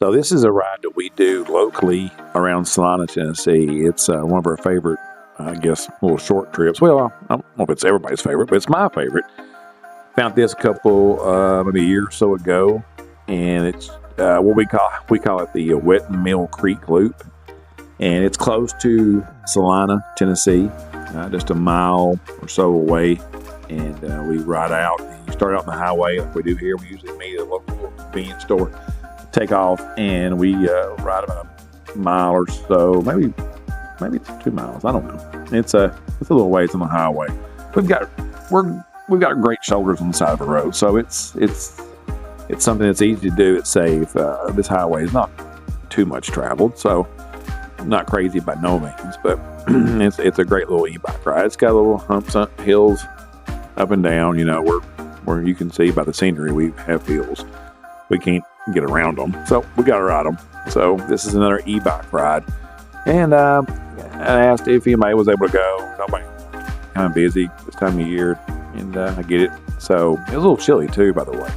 So this is a ride that we do locally around Scenic, Tennessee. It's one of our favorite, I guess, little short trips. Well, I don't know if it's everybody's favorite, but it's my favorite. Found this a couple, maybe a year or so ago, and it's what we call it the Wet Mill Creek Loop, and it's close to Salina, Tennessee, just a mile or so away. And we ride out. You start out on the highway like we do here. We usually meet at a local convenience store, take off, and we ride about a mile or so, maybe it's 2 miles. I don't know. It's a little ways on the highway. We've got great shoulders on the side of the road, so it's something that's easy to do. It's safe. This highway is not too much traveled, so not crazy by no means, but it's a great little e-bike ride. It's got little humps, hills, up and down. You know, where you can see by the scenery, we have hills. We can't get around them, so we got to ride them. So this is another e-bike ride, and I asked if anybody was able to go. Nobody, kind of busy this time of year, and I get it. So it was a little chilly too, by the way.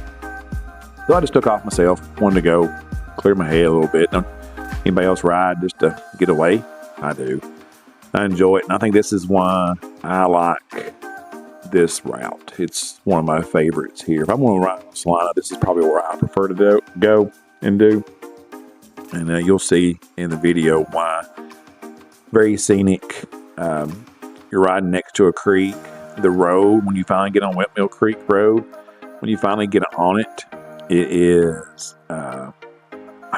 So I just took off myself, wanted to go clear my head a little bit. Anybody else ride just to get away? I do. I enjoy it, and I think this is why I like this route. It's one of my favorites here. If I'm going to ride on Salina, this is probably where I prefer to go and do. And you'll see in the video why. Very scenic. You're riding next to a creek. The road, when you finally get on Wet Mill Creek Road, when you finally get on it, it is, I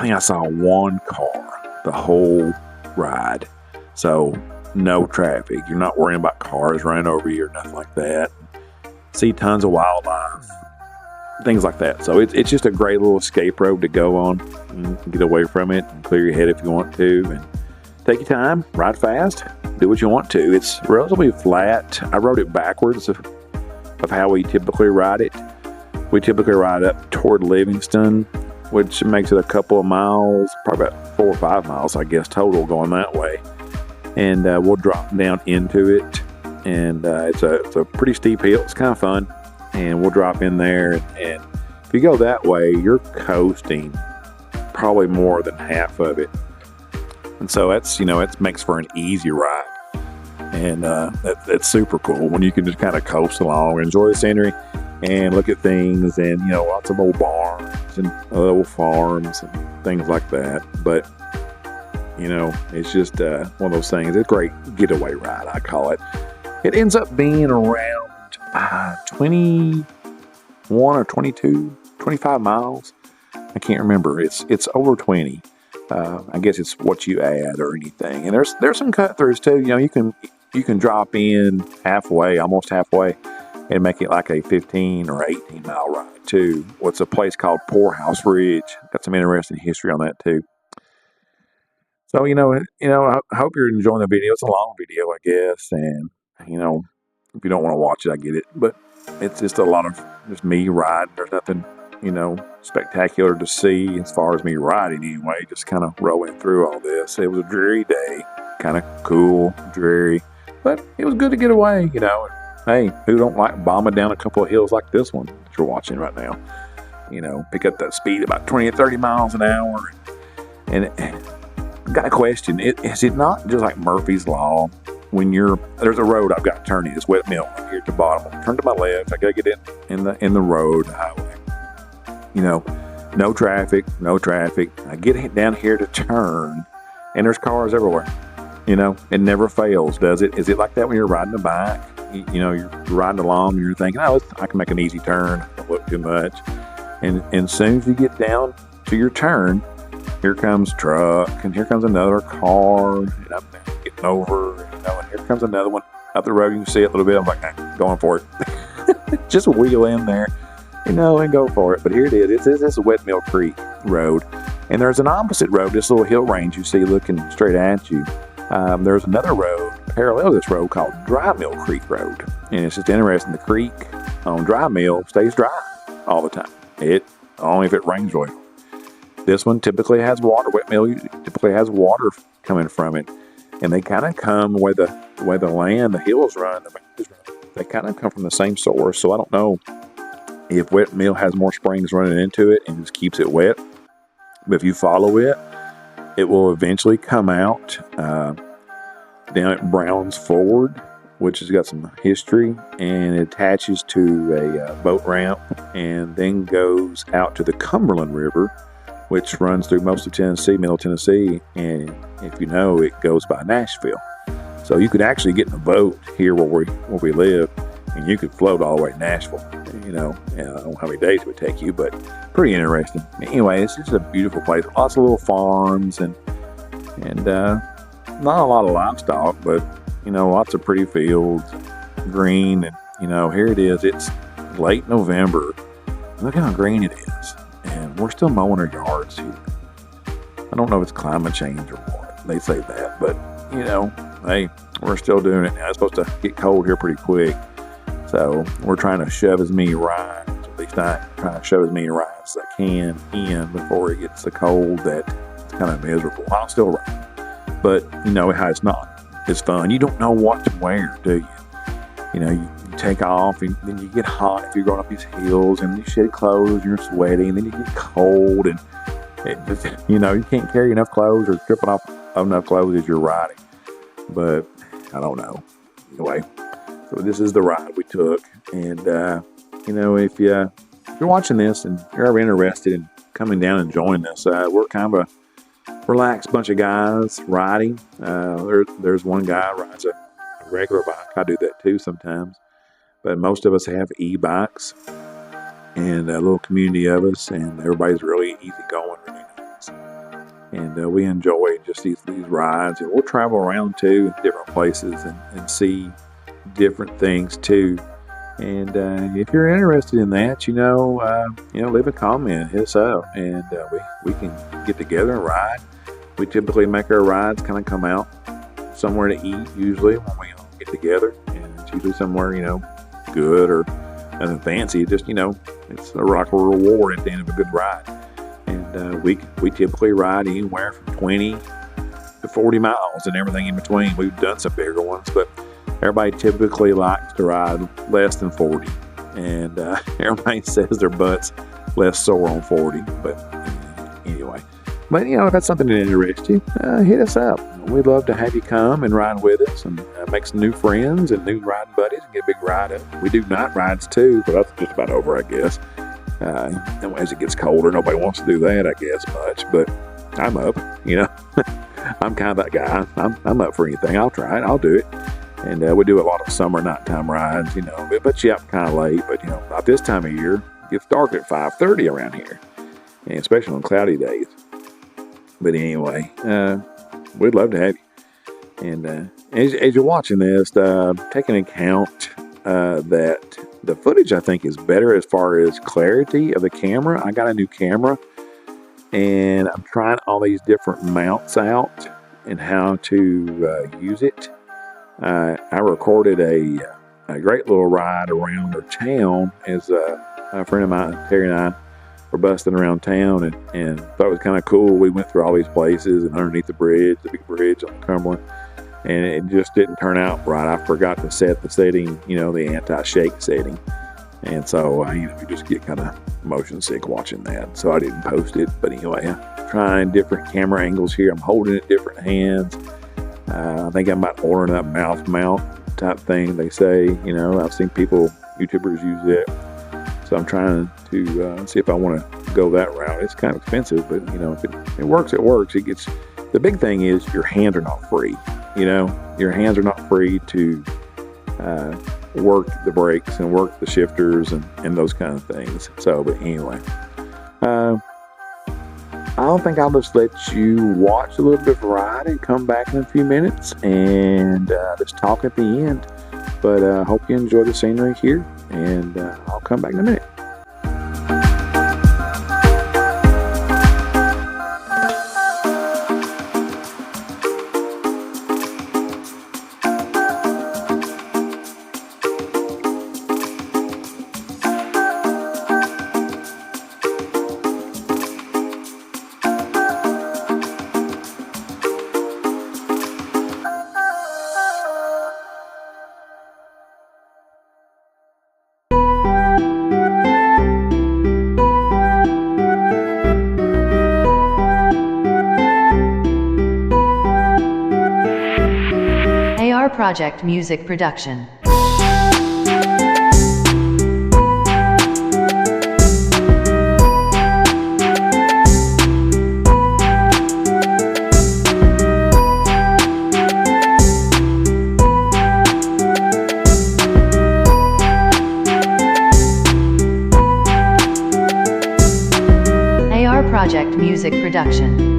think I saw one car the whole ride. So no traffic. You're not worrying about cars running over you or nothing like that. See tons of wildlife, things like that. So it's just a great little escape road to go on and get away from it and clear your head if you want to. And take your time, ride fast, do what you want to. It's relatively flat. I rode it backwards of how we typically ride it. We typically ride up toward Livingston, which makes it a couple of miles, probably about 4 or 5 miles, I guess, total going that way. And we'll drop down into it, and it's a pretty steep hill. It's kind of fun, and we'll drop in there. And if you go that way, you're coasting probably more than half of it. And so it makes for an easy ride, and that's super cool when you can just kind of coast along, enjoy the scenery, and look at things, and lots of old barns and little farms and things like that. But it's just one of those things. It's a great getaway ride, I call it. It ends up being around 21 or 22, 25 miles. I can't remember. It's over 20. I guess it's what you add or anything. And there's some cut throughs too. You can drop in halfway, almost halfway, and make it like a 15 or 18 mile ride too. What's a place called Poorhouse Ridge? Got some interesting history on that too. So I hope you're enjoying the video. It's a long video, I guess, and if you don't want to watch it, I get it. But it's just a lot of just me riding. There's nothing spectacular to see as far as me riding anyway, just kind of rolling through all this. It was a dreary day, kind of cool, dreary, but it was good to get away, Hey, who don't like bombing down a couple of hills like this one that you're watching right now? Pick up that speed about 20 or 30 miles an hour. And got a question. Is it not just like Murphy's Law? When there's a road I've got to turn in. It's Wet Mill here at the bottom. I'll turn to my left. I got to get in the road, the highway. No traffic. I get down here to turn, and there's cars everywhere. It never fails, does it? Is it like that when you're riding a bike? You're riding along, and you're thinking, I can make an easy turn. Don't look too much. And as soon as you get down to your turn, here comes truck, and here comes another car, and I'm getting over, and here comes another one up the road. You can see it a little bit. I'm like, going for it. Just wheel in there, and go for it. But here it is. This is a Wet Mill Creek Road, and there's an opposite road, this little hill range you see looking straight at you. There's another road parallel to this road called Dry Mill Creek Road, and it's just interesting. The creek on Dry Mill stays dry all the time. Only if it rains really. This one typically has water. Wet Mill typically has water coming from it, and they kind of come where the land, the hills run, they kind of come from the same source. So I don't know if Wet Mill has more springs running into it and just keeps it wet, But if you follow it, it will eventually come out down at Browns Ford, which has got some history, and it attaches to a boat ramp and then goes out to the Cumberland River, which runs through most of Tennessee, Middle Tennessee, and if you know, it goes by Nashville. So you could actually get in a boat here where we live, and you could float all the way to Nashville. And I don't know how many days it would take you, but pretty interesting. Anyway, it's just a beautiful place. Lots of little farms and not a lot of livestock, but lots of pretty fields, green, and here it is. It's late November. Look how green it is, and we're still mowing our yards here. I don't know if it's climate change or what. They say that, but hey, we're still doing it now. It's supposed to get cold here pretty quick, so we're trying to shove as many rides. At least I'm trying to shove as many rides as I can in before it gets so cold that it's kind of miserable. I'll still ride. But how it's not. It's fun. You don't know what to wear, do you? You take off and then you get hot if you're going up these hills and you shed clothes, you're sweaty, and then you get cold and it just, you can't carry enough clothes or tripping off enough clothes as you're riding. But I don't know. Anyway, so this is the ride we took. And, if you're watching this and you're ever interested in coming down and joining us, we're kind of a relaxed bunch of guys riding. There's one guy who rides a regular bike. I do that too sometimes. But most of us have e-bikes, and a little community of us, and everybody's really easygoing, really nice. And we enjoy just these rides, and we'll travel around too, different places, and see different things too. And if you're interested in that, leave a comment, hit us up, and we can get together and ride. We typically make our rides kind of come out somewhere to eat, usually when we all get together, and it's usually somewhere good or nothing fancy. Just it's a rock or reward at the end of a good ride. And we typically ride anywhere from 20 to 40 miles and everything in between. We've done some bigger ones, but everybody typically likes to ride less than 40, and everybody says their butt's less sore on 40. But anyway, if that's something that interests you, hit us up. We'd love to have you come and ride with us and make some new friends and new riding buddies and get a big ride up. We do night rides too, but that's just about over, I guess. As it gets colder, nobody wants to do that, I guess, much. But I'm up, I'm kind of that guy. I'm up for anything. I'll try it. I'll do it. And we do a lot of summer nighttime rides, but you up kind of late. But, about this time of year, it gets dark at 5:30 around here, and especially on cloudy days. But anyway, we'd love to have you. And as you're watching this, take into account that the footage, I think, is better as far as clarity of the camera. I got a new camera, and I'm trying all these different mounts out and how to use it. I recorded a great little ride around our town as a friend of mine, Terry, and I were busting around town and thought it was kind of cool. We went through all these places and underneath the big bridge on the Cumberland, and it just didn't turn out right. I forgot to set the setting, the anti-shake setting. And so, you just get kind of motion sick watching that. So I didn't post it. But anyway, I'm trying different camera angles here. I'm holding it in different hands. I think I might order that mouth mount type thing. They say, I've seen YouTubers use it. So I'm trying to see if I want to go that route. It's kind of expensive, but if it works, it works. The big thing is your hands are not free. Your hands are not free to work the brakes and work the shifters and those kind of things. So, but anyway, I don't think I'll just let you watch a little bit of a ride and come back in a few minutes and just talk at the end. But I hope you enjoy the scenery here, and I'll come back in a minute. Project Music Production. Project Music Production.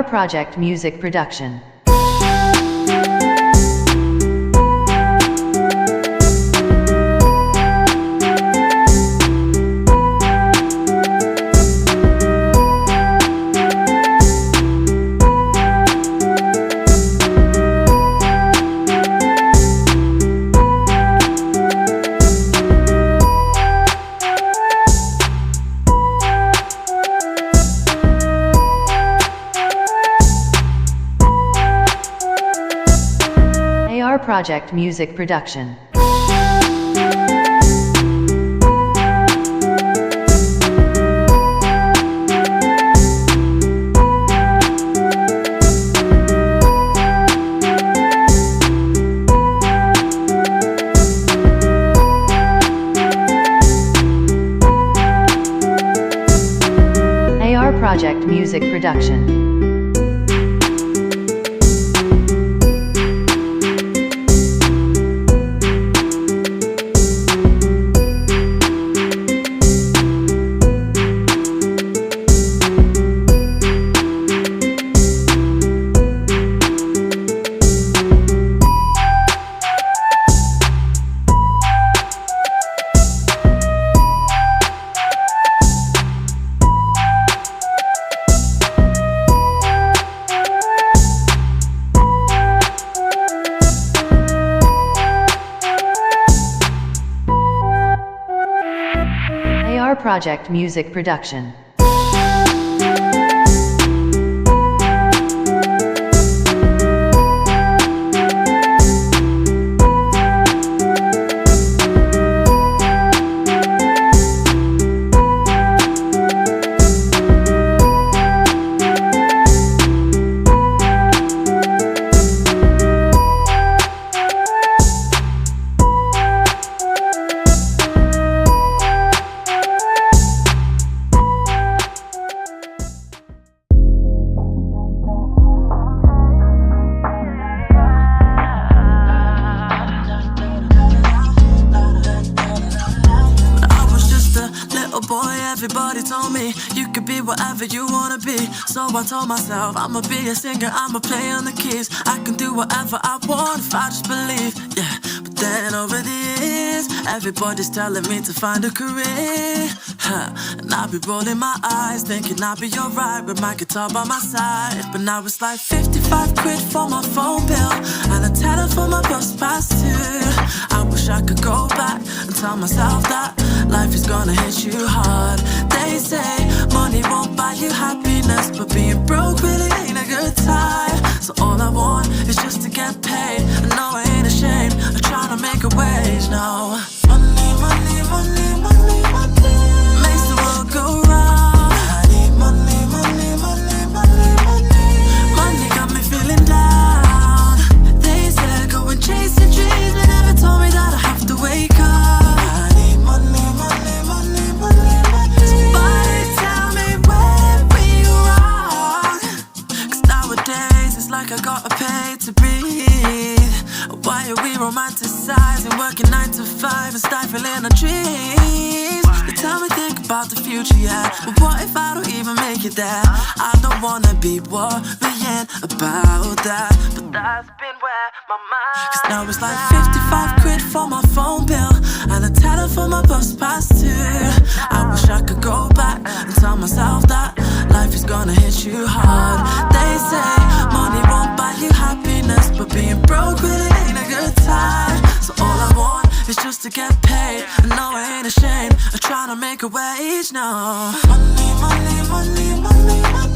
Project Music Production. Project Music Production. Project Music Production. Project Music Production. Everybody told me you could be whatever you wanna be. So I told myself I'ma be a singer, I'ma play on the keys. I can do whatever I want if I just believe, yeah. But then over the years, everybody's telling me to find a career, and I'll be rolling my eyes, thinking I'll be alright with my guitar by my side. But now it's like 55 quid for my phone bill and a tenner for my bus pass too. I wish I could go back and tell myself that life is gonna hit you hard. They say money won't buy you happiness, but being broke really ain't a good time. So all I want is just to get paid, and no, I ain't ashamed of trying to make a wage, no. Money, money, money, money, money makes the world go round. I need money, money, money, money, money. Money got me feeling down. They said go and chase your dreams, but never told me that I have to wake up. I gotta pay to breathe. Why are we romanticizing, working 9 to 5 and stifling our dreams? They tell Tell me think about the future, yeah. But what if I don't even make it there? I don't wanna be worrying about that, but that's been where my mind. Cause now it's like 55 quid for my phone bill and a tenner for my bus pass too. I wish I could go back and tell myself that life is gonna hit you hard. They say money won't buy you happiness, but being broke really ain't a good time. So all I want is just to get paid, and no, I ain't ashamed of trying to make a wage now. Money, money, money, money, money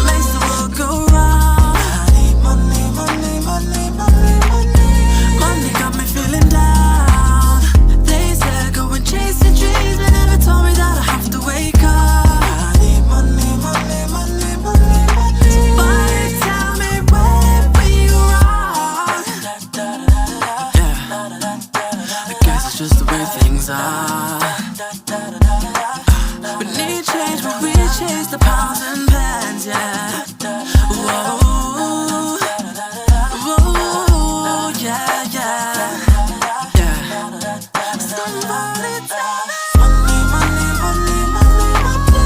makes the world go round. Money, money, money, money, money, money got me feeling down. They said go and chase your dreams, they never told me that I have to wake up. Money, money, money, money, money. Somebody tell me where we wrong. Yeah, I guess it's just the way things are. We need change, but we chase the pounds and pence, yeah. Whoa, whoa, yeah, yeah, yeah. Somebody tell me. Money, money, money, money, money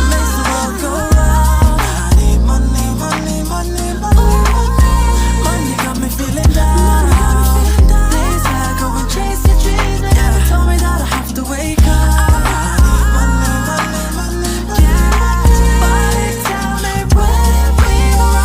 makes the world go round. Money, money, money, money, money, money got me feeling down. They said go and chase your dreams, they never told me that I have to wake up. Money, money, money, money, yeah. Somebody tell me where we wrong.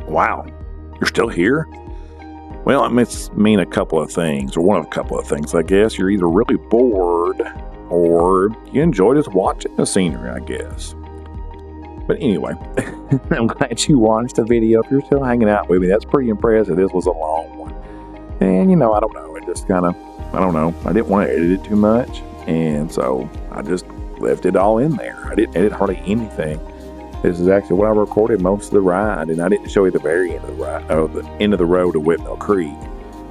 Wow, you're still here? Well, it must mean a couple of things, or one of a couple of things, I guess. You're either really bored, or you enjoy just watching the scenery, I guess. But anyway, I'm glad you watched the video. If you're still hanging out with me, that's pretty impressive. This was a long one. And, I don't know. It just kind of, I don't know. I didn't want to edit it too much. And so I just left it all in there. I didn't edit hardly anything. This is actually when I recorded most of the ride, and I didn't show you the very end of the ride, or the end of the road to Whitmill Creek.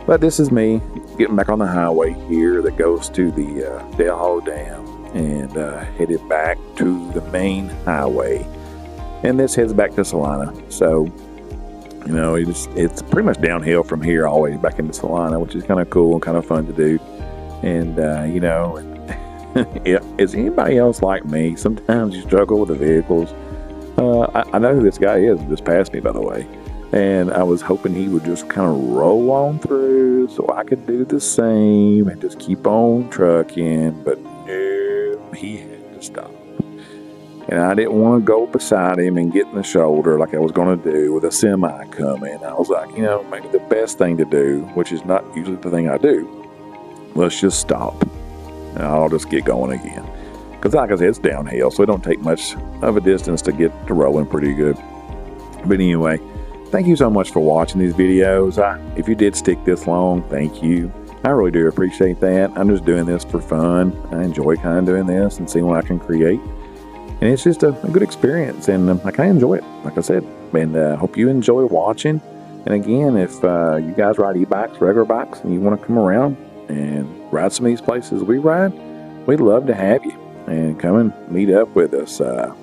But this is me getting back on the highway here that goes to the Dale Hollow Dam, and headed back to the main highway. And this heads back to Salina. So, you know, it's pretty much downhill from here all the way back into Salina, which is kind of cool and kind of fun to do. And, you know, is anybody else like me? Sometimes you struggle with the vehicles. I know who this guy is who just passed me, by the way. And I was hoping he would just kind of roll on through so I could do the same and just keep on trucking. But no, he had to stop. And I didn't want to go beside him and get in the shoulder like I was going to do with a semi coming. I was like, you know, maybe the best thing to do, which is not usually the thing I do, let's just stop. And I'll just get going again. Because like I said, it's downhill, so it don't take much of a distance to get to rolling pretty good. But anyway, thank you so much for watching these videos. If you did stick this long, thank you. I really do appreciate that. I'm just doing this for fun. I enjoy kind of doing this and seeing what I can create. And it's just a good experience, and I kind of enjoy it, like I said. And hope you enjoy watching. And again, if you guys ride e-bikes, regular bikes, and you want to come around and ride some of these places we ride, we'd love to have you. And come and meet up with us.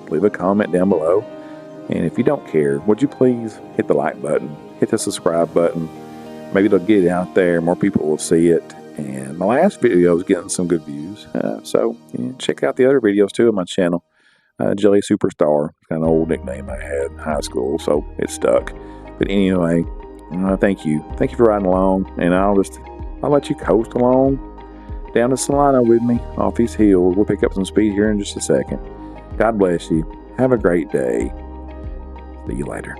Leave a comment down below. And if you don't care, would you please hit the like button, hit the subscribe button. Maybe it'll get it out there. More people will see it. And my last video is getting some good views. So check out the other videos too on my channel. Jelly Superstar, kind of an old nickname I had in high school, so it stuck. But anyway, thank you. Thank you for riding along. And I'll let you coast along down to Salina with me off these hills. We'll pick up some speed here in just a second. God bless you. Have a great day. See you later.